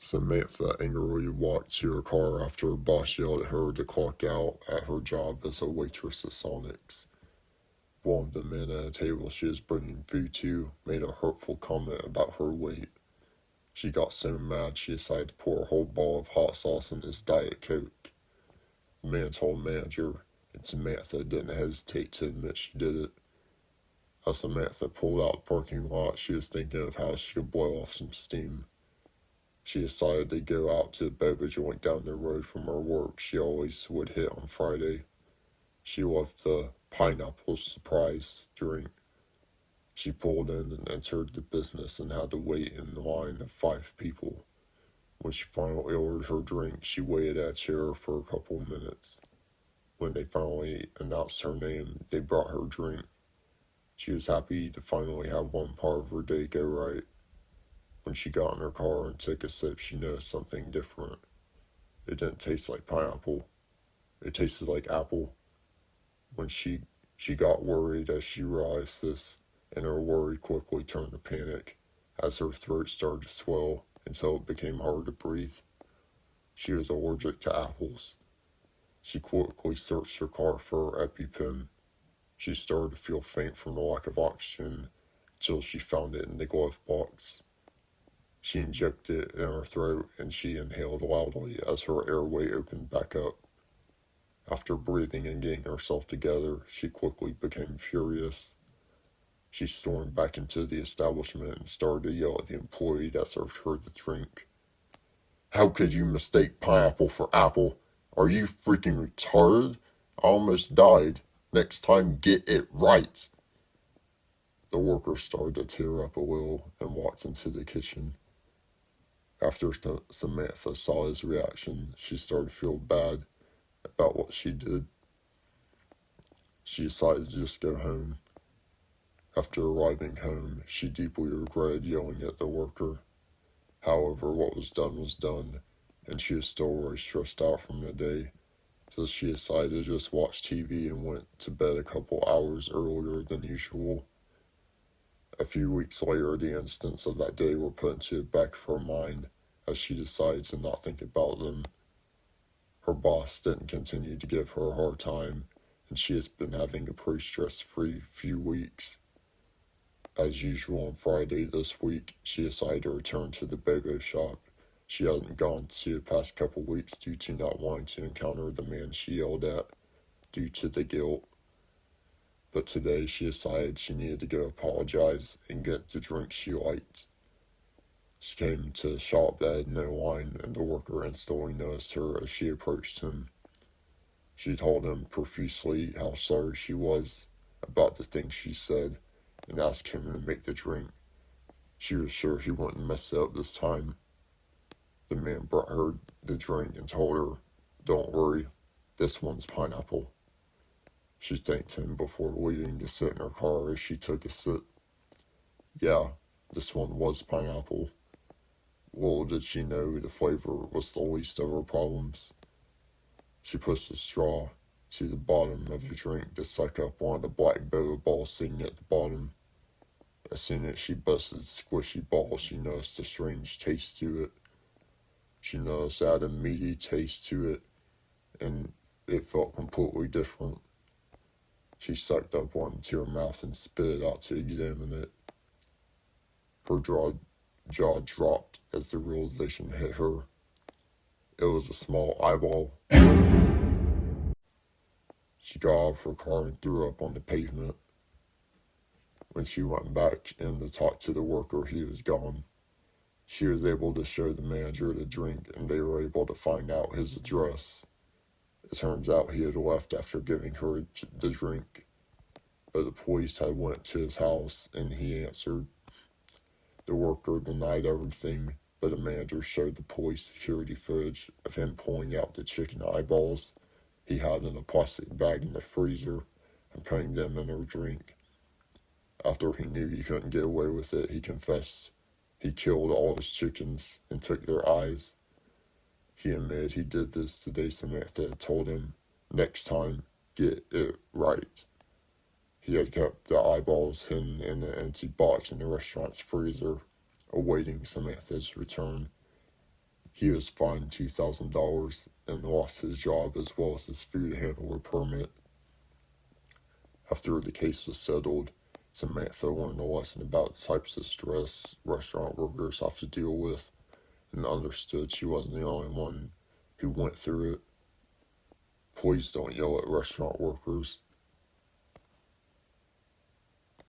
Samantha angrily walked to her car after her boss yelled at her to clock out at her job as a waitress at Sonic's. One of the men at a table she was bringing food to made a hurtful comment about her weight. She got so mad she decided to pour a whole ball of hot sauce in his Diet Coke. The man told the manager, and Samantha didn't hesitate to admit she did it. As Samantha pulled out the parking lot, she was thinking of how she could blow off some steam. She decided to go out to the Boba joint down the road from her work she always would hit on Friday. She loved the pineapple surprise drink. She pulled in and entered the business and had to wait in the line of 5 people. When she finally ordered her drink, she waited at a chair for a couple minutes. When they finally announced her name, they brought her drink. She was happy to finally have one part of her day go right. When she got in her car and took a sip, she noticed something different. It didn't taste like pineapple. It tasted like apple. When she got worried as she realized this, and her worry quickly turned to panic as her throat started to swell until it became hard to breathe. She was allergic to apples. She quickly searched her car for her EpiPen. She started to feel faint from the lack of oxygen until she found it in the glove box. She injected it in her throat and she inhaled loudly as her airway opened back up. After breathing and getting herself together, she quickly became furious. She stormed back into the establishment and started to yell at the employee that served her the drink. "How could you mistake pineapple for apple? Are you freaking retarded? I almost died. Next time, get it right." The worker started to tear up a little and walked into the kitchen. After Samantha saw his reaction, she started to feel bad about what she did. She decided to just go home. After arriving home, she deeply regretted yelling at the worker. However, what was done, and she was still really stressed out from the day, so she decided to just watch TV and went to bed a couple hours earlier than usual. A few weeks later, the incidents of that day were put into the back of her mind as she decided to not think about them. Her boss didn't continue to give her a hard time, and she has been having a pretty stress-free few weeks. As usual on Friday this week, she decided to return to the Boba shop. She hadn't gone to the past couple weeks due to not wanting to encounter the man she yelled at due to the guilt. But today she decided she needed to go apologize and get the drink she liked. She came to the shop that had no line, and the worker instantly noticed her as she approached him. She told him profusely how sorry she was about the things she said and asked him to make the drink. She was sure he wouldn't mess it up this time. The man brought her the drink and told her, "Don't worry, this one's pineapple." She thanked him before leaving to sit in her car as she took a sip. Yeah, this one was pineapple. Little did she know the flavor was the least of her problems. She pushed the straw to the bottom of the drink to suck up one of the black Boba balls sitting at the bottom. As soon as she busted the squishy ball, she noticed a strange taste to it. She noticed it had a meaty taste to it, and it felt completely different. She sucked up one to her mouth and spit it out to examine it. Her jaw dropped as the realization hit her. It was a small eyeball. She got out of her car and threw up on the pavement. When she went back in to talk to the worker, he was gone. She was able to show the manager the drink, and they were able to find out his address. It turns out he had left after giving her the drink, but the police had went to his house, and he answered. The worker denied everything, but the manager showed the police security footage of him pulling out the chicken eyeballs he had in a plastic bag in the freezer and putting them in her drink. After he knew he couldn't get away with it, he confessed he killed all his chickens and took their eyes. He admitted he did this the day Samantha had told him, "Next time, get it right." He had kept the eyeballs hidden in an empty box in the restaurant's freezer, awaiting Samantha's return. He was fined $2,000 and lost his job as well as his food handler permit. After the case was settled, Samantha learned a lesson about the types of stress restaurant workers have to deal with and understood she wasn't the only one who went through it. Please don't yell at restaurant workers.